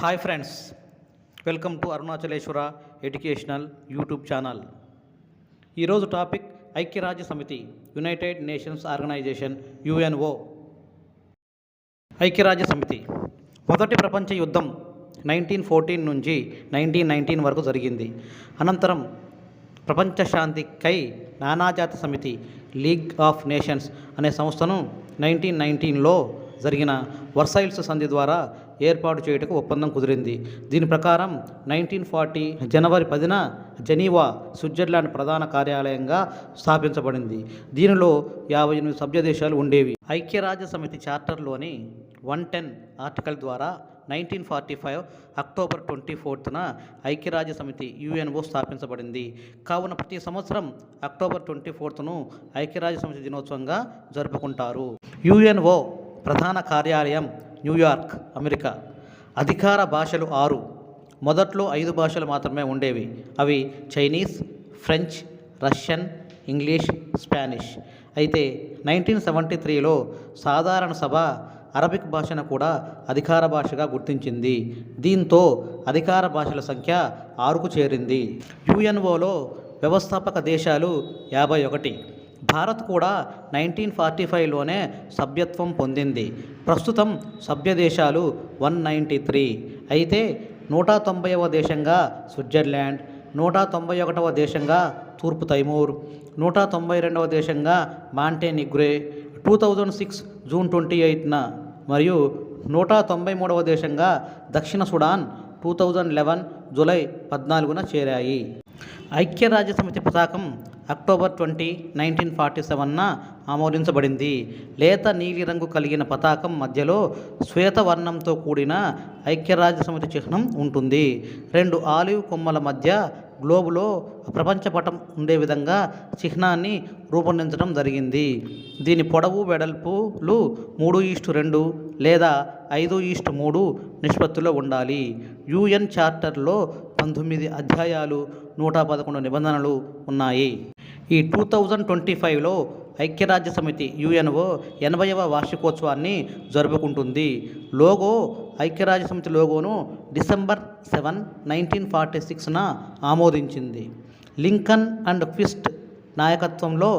Hi friends, welcome to Arunachaleswara educational YouTube channel. ఈరోజు topic ఐక్యరాజ్య సమితి, యునైటెడ్ నేషన్స్ ఆర్గనైజేషన్, యుఎన్ఓ. ఐక్యరాజ్య సమితి మొదటి ప్రపంచ యుద్ధం 1914 నుంచి 1919 వరకు జరిగింది. అనంతరం ప్రపంచ శాంతికై నానాజాతి సమితి, లీగ్ ఆఫ్ నేషన్స్ అనే సంస్థను 1919లో జరిగిన వర్సైల్స్ సంధి ద్వారా ఏర్పాటు చేయుటకు ఒప్పందం కుదిరింది. దీని ప్రకారం 1940 జనవరి 10న జెనీవా, స్విట్జర్లాండ్ ప్రధాన కార్యాలయంగా స్థాపించబడింది. దీనిలో 58 సభ్య దేశాలు ఉండేవి. ఐక్యరాజ్య సమితి చార్టర్లోని 110 ఆర్టికల్ ద్వారా 1945 అక్టోబర్ 24న ఐక్యరాజ్య సమితి యుఎన్ఓ స్థాపించబడింది. కావున ప్రతి సంవత్సరం అక్టోబర్ 24ను ఐక్యరాజ్య సమితి దినోత్సవంగా జరుపుకుంటారు. యుఎన్ఓ ప్రధాన కార్యాలయం న్యూయార్క్, అమెరికా. అధికార భాషలు 6. మొదట్లో 5 భాషలు మాత్రమే ఉండేవి. అవి Chinese, French, Russian, English, Spanish. అయితే 1973లో సాధారణ సభ అరబిక్ భాషను కూడా అధికార భాషగా గుర్తించింది. దీంతో అధికార భాషల సంఖ్య 6కు చేరింది. యుఎన్ఓలో వ్యవస్థాపక దేశాలు 51. భారత్ కూడా 1945లోనే సభ్యత్వం పొందింది. ప్రస్తుతం సభ్య దేశాలు 193. అయితే 190వ దేశంగా స్విట్జర్లాండ్, 191వ దేశంగా తూర్పు తైమూర్, 192వ దేశంగా మాంటెనిగ్రో 2006 జూన్ 28న మరియు 193వ దేశంగా దక్షిణ సుడాన్ 2011 జూలై 14న చేరాయి. ఐక్యరాజ్య సమితి పతాకం అక్టోబర్ 20, 1947న ఆమోదించబడింది. లేత నీలిరంగు కలిగిన పతాకం మధ్యలో శ్వేతవర్ణంతో కూడిన ఐక్యరాజ్య సమితి చిహ్నం ఉంటుంది. 2 ఆలివ్ కొమ్మల మధ్య గ్లోబులో ప్రపంచపటం ఉండే విధంగా చిహ్నాన్ని రూపొందించడం జరిగింది. దీని పొడవు, వెడల్పులు 3:2 లేదా 5:3 నిష్పత్తిలో ఉండాలి. యుఎన్ చార్టర్లో 19 అధ్యాయాలు, 111 నిబంధనలు ఉన్నాయి. ఈ 2025లో ఐక్యరాజ్య సమితి యుఎన్ఓ 80వ వార్షికోత్సవాన్ని జరుపుకుంటుంది. లోగో ఐక్యరాజ్య సమితి లోగోను డిసెంబర్ 7, 1946న ఆమోదించింది. లింకన్ అండ్ క్విస్ట్ నాయకత్వంలో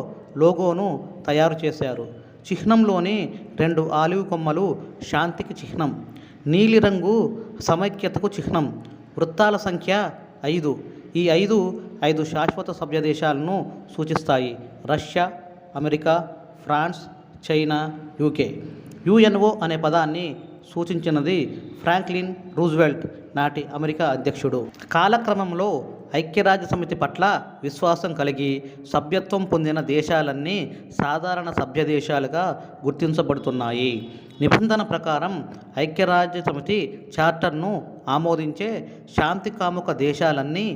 లోగోను తయారు చేశారు. చిహ్నంలోని 2 ఆలివ్ కొమ్మలు శాంతికి చిహ్నం, నీలిరంగు సమైక్యతకు చిహ్నం. వృత్తాల సంఖ్య 5. ఈ 5 శాశ్వత సభ్య దేశాలను సూచిస్తాయి: Russia, America, France, China, UK. UNO అనే పదాన్ని సూచించినది ఫ్రాంక్లిన్ రూజ్వెల్ట్, నాటి అమెరికా అధ్యక్షుడు. కాలక్రమంలో ఐక్యరాజ్య సమితి పట్ల విశ్వాసం కలిగి సభ్యత్వం పొందిన దేశాలన్నీ సాధారణ సభ్య దేశాలుగా గుర్తించబడుతున్నాయి. నిబంధన ప్రకారం ఐక్యరాజ్య సమితి చార్టర్ను ఆమోదించే శాంతి కాముక దేశాలన్నీ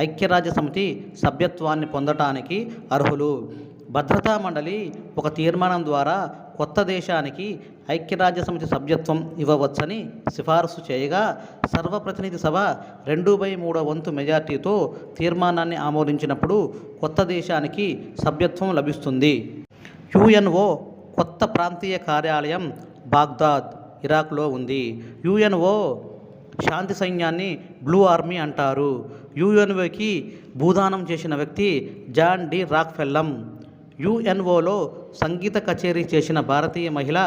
ఐక్యరాజ్య సమితి సభ్యత్వాన్ని పొందటానికి అర్హులు. భద్రతా మండలి ఒక తీర్మానం ద్వారా కొత్త దేశానికి ఐక్యరాజ్య సమితి సభ్యత్వం ఇవ్వవచ్చని సిఫారసు చేయగా, సర్వప్రతినిధి సభ 2/3 వంతు మెజార్టీతో తీర్మానాన్ని ఆమోదించినప్పుడు కొత్త దేశానికి సభ్యత్వం లభిస్తుంది. యుఎన్ఓ కొత్త ప్రాంతీయ కార్యాలయం బాగ్దాద్, ఇరాక్లో ఉంది. యుఎన్ఓ శాంతి సైన్యాన్ని బ్లూ ఆర్మీ అంటారు. యుఎన్ఓకి భూదానం చేసిన వ్యక్తి జాన్ డి రాక్ఫెల్లర్. యుఎన్ఓలో సంగీత కచేరీ చేసిన భారతీయ మహిళ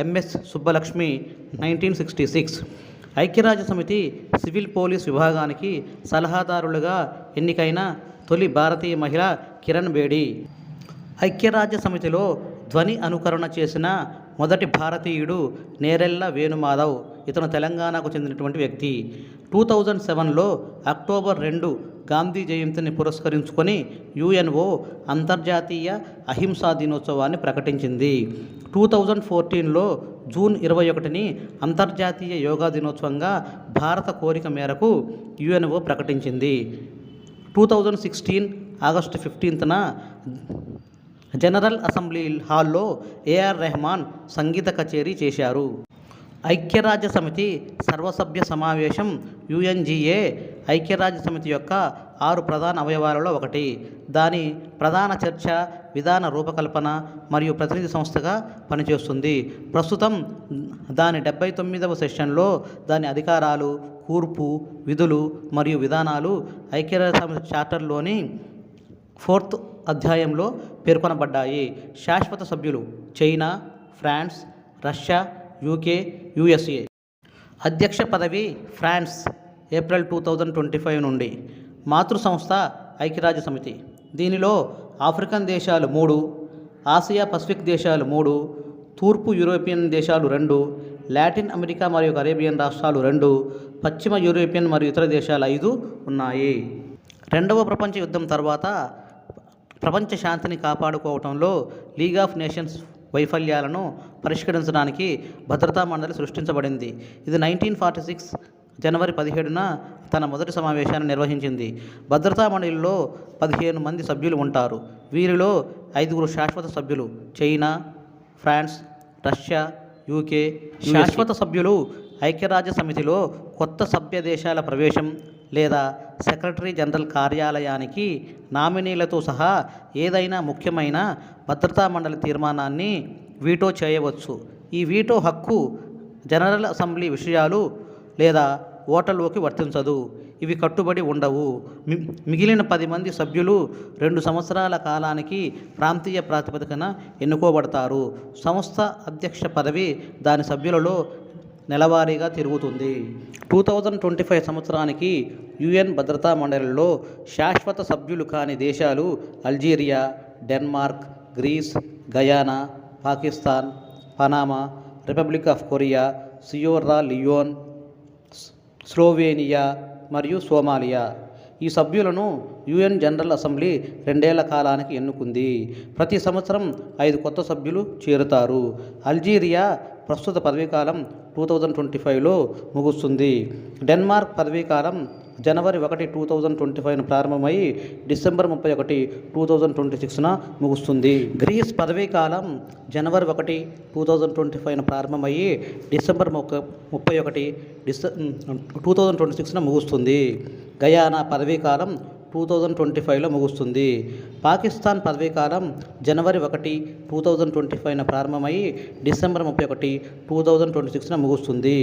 ఎంఎస్ సుబ్బలక్ష్మి, 1966. ఐక్యరాజ్య సమితి సివిల్ పోలీస్ విభాగానికి సలహాదారులుగా ఎన్నికైన తొలి భారతీయ మహిళ కిరణ్ బేడి. ఐక్యరాజ్య సమితిలో ధ్వని అనుకరణ చేసిన మొదటి భారతీయుడు నేరెళ్ల వేణుమాధవ్. ఇతను తెలంగాణకు చెందినటువంటి వ్యక్తి. 2007లో అక్టోబర్ 2 గాంధీ జయంతిని పురస్కరించుకొని యుఎన్ఓ అంతర్జాతీయ అహింసా దినోత్సవాన్ని ప్రకటించింది. 2014లో జూన్ 21ని అంతర్జాతీయ యోగా దినోత్సవంగా భారత కోరిక మేరకు యుఎన్ఓ ప్రకటించింది. 2016 ఆగస్టు 15న జనరల్ అసెంబ్లీ హాల్లో ఏఆర్ రెహమాన్ సంగీత కచేరీ చేశారు. ఐక్యరాజ్య సమితి సర్వసభ్య సమావేశం యుఎన్జిఏ ఐక్యరాజ్య సమితి యొక్క 6 ప్రధాన అవయవాలలో ఒకటి. దాని ప్రధాన చర్చ, విధాన రూపకల్పన మరియు ప్రతినిధి సంస్థగా పనిచేస్తుంది. ప్రస్తుతం దాని 79వ సెషన్లో దాని అధికారాలు, కూర్పు, విధులు మరియు విధానాలు ఐక్యరాజ్యసమితి చార్టర్లోని 4th అధ్యాయంలో పేర్కొనబడ్డాయి. శాశ్వత సభ్యులు China, France, Russia, UK, USA. అధ్యక్ష పదవి ఫ్రాన్స్ ఏప్రిల్ 2025 నుండి. మాతృ సంస్థ ఐక్యరాజ్యసమితి. దీనిలో ఆఫ్రికన్ దేశాలు 3, ఆసియా పసిఫిక్ దేశాలు 3, తూర్పు యూరోపియన్ దేశాలు 2, లాటిన్ అమెరికా మరియు కరేబియన్ రాష్ట్రాలు 2, పశ్చిమ యూరోపియన్ మరియు ఇతర దేశాలు 5 ఉన్నాయి. రెండవ ప్రపంచ యుద్ధం తర్వాత ప్రపంచ శాంతిని కాపాడుకోవటంలో లీగ్ ఆఫ్ నేషన్స్ వైఫల్యాలను పరిష్కరించడానికి భద్రతా మండలి సృష్టించబడింది. ఇది 1946 జనవరి 17న తన మొదటి సమావేశాన్ని నిర్వహించింది. భద్రతా మండలిలో 15 మంది సభ్యులు ఉంటారు. వీరిలో 5 శాశ్వత సభ్యులు చైనా, ఫ్రాన్స్, రష్యా, యూకే. శాశ్వత సభ్యులు ఐక్యరాజ్య సమితిలో కొత్త సభ్య దేశాల ప్రవేశం లేదా సెక్రటరీ జనరల్ కార్యాలయానికి నామినీలతో సహా ఏదైనా ముఖ్యమైన భద్రతా మండలి తీర్మానాన్ని వీటో చేయవచ్చు. ఈ వీటో హక్కు జనరల్ అసెంబ్లీ విషయాలు లేదా ఓట్లలోకి వర్తించదు. ఇవి కట్టుబడి ఉండవు. మిగిలిన 10 మంది సభ్యులు 2 సంవత్సరాల కాలానికి ప్రాంతీయ ప్రాతిపదికన ఎన్నుకోబడతారు. సంస్థ అధ్యక్ష పదవి దాని సభ్యులలో నెలవారీగా తిరుగుతుంది. 2025 సంవత్సరానికి యుఎన్ భద్రతా మండలిలో శాశ్వత సభ్యులు కాని దేశాలు Algeria, Denmark, Greece, Guyana, Pakistan, Panama, republic of Korea, Sierra Leone, Slovenia మరియు సోమాలియా. ఈ సభ్యులను యుఎన్ జనరల్ అసెంబ్లీ 2 ఏళ్ల కాలానికి ఎన్నుకుంది. ప్రతి సంవత్సరం 5 కొత్త సభ్యులు చేరుతారు. అల్జీరియా ప్రస్తుత పదవీకాలం 2025లో ముగుస్తుంది. డెన్మార్క్ పదవీకాలం జనవరి 1, 2025 ప్రారంభమై డిసెంబర్ 31, 2026న ముగుస్తుంది. గ్రీస్ పదవీకాలం జనవరి 1, 2025 ప్రారంభమయ్యి డిసెంబర్ 31, 2026న ముగుస్తుంది. గయానా పదవీకాలం 2025లో ముగుస్తుంది. పాకిస్తాన్ పదవీకాలం జనవరి 1, 2025 ప్రారంభమై డిసెంబర్ 31, 2026న ముగుస్తుంది.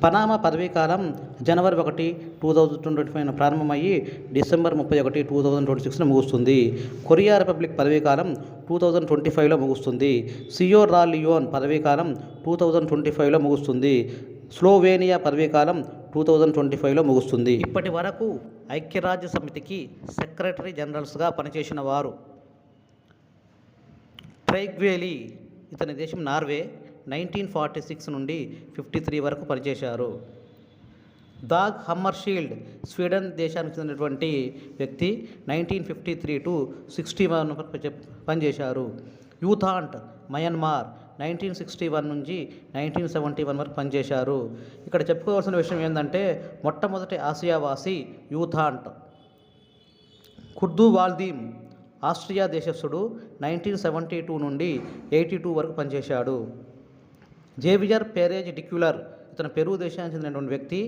పనామా పదవీకాలం జనవరి 1, 2025 ప్రారంభమయ్యి డిసెంబర్ 31, 2026న ముగుస్తుంది. కొరియా రిపబ్లిక్ పదవీకాలం 2025లో ముగుస్తుంది. సియోర్రా లియోన్ పదవీకాలం 2025లో ముగుస్తుంది. స్లోవేనియా పదవీకాలం 2025లో ముగుస్తుంది. ఇప్పటి వరకు ఐక్యరాజ్య సమితికి సెక్రటరీ జనరల్స్గా పనిచేసిన వారు ట్రైగ్వేలీ, ఇతని దేశం నార్వే, 1946 నుండి 53 వరకు పనిచేశారు. దాగ్ హమ్మర్షీల్డ్, స్వీడన్ దేశానికి చెందినటువంటి వ్యక్తి, 1953 to 61 వరకు పనిచేశారు. యూథాంట్, మయన్మార్, 1961 నుంచి 1971 వరకు పనిచేశారు. ఇక్కడ చెప్పుకోవాల్సిన విషయం ఏంటంటే మొట్టమొదటి ఆసియావాసి యూథాంట్. కుర్దు వాల్దీమ్, ఆస్ట్రియా దేశస్థుడు, 1972 నుండి 82 వరకు పనిచేశాడు. జేవియర్ పెరేజ్ డిక్యులర్, ఇతను పెరు దేశానికి చెందినటువంటి వ్యక్తి,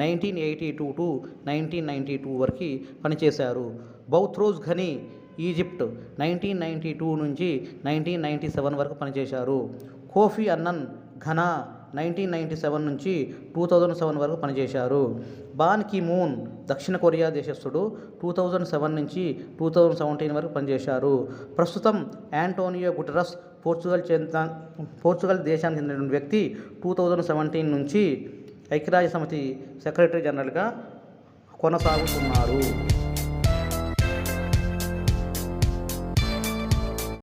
1982 to 1992 వరకు పనిచేశారు. బౌత్రోజ్ ఘనీ, ఈజిప్ట్, 1992 నుంచి 1997 వరకు పనిచేశారు. కోఫీ అన్నన్, ఘనా, 1997 నుంచి 2007 వరకు పనిచేశారు. బాన్ కీ మూన్, దక్షిణ కొరియా దేశస్థుడు, 2007 నుంచి 2017 వరకు పనిచేశారు. ప్రస్తుతం యాంటోనియో గుటెరస్, పోర్చుగల్ దేశానికి చెందిన వ్యక్తి, 2017 నుంచి ఐక్యరాజ్య సమితి సెక్రటరీ జనరల్గా కొనసాగుతున్నారు.